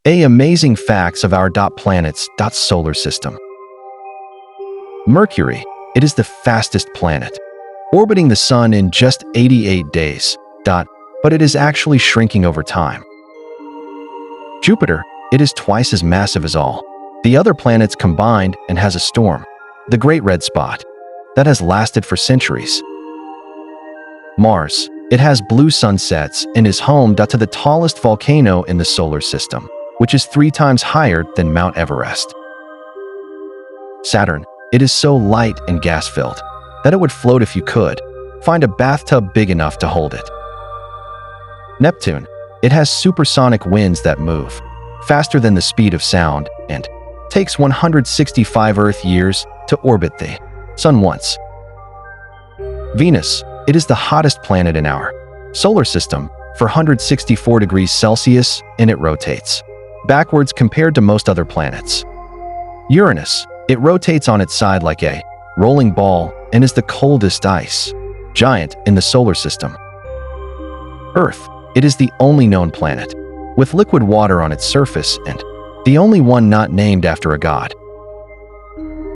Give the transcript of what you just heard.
Amazing facts of our planets. Solar system. Mercury. It is the fastest planet, orbiting the Sun in just 88 days. But it is actually shrinking over time. Jupiter. It is twice as massive as all the other planets combined and has a storm, the Great Red Spot, that has lasted for centuries. Mars. It has blue sunsets and is home to the tallest volcano in the solar system, which is 3 times higher than Mount Everest. Saturn. It is so light and gas-filled that it would float if you could find a bathtub big enough to hold it. Neptune. It has supersonic winds that move faster than the speed of sound and takes 165 Earth years to orbit the Sun once. Venus. It is the hottest planet in our solar system for 164 degrees Celsius, and it rotates backwards compared to most other planets. Uranus. It rotates on its side like a rolling ball and is the coldest ice giant in the solar system. Earth. It is the only known planet with liquid water on its surface and the only one not named after a god.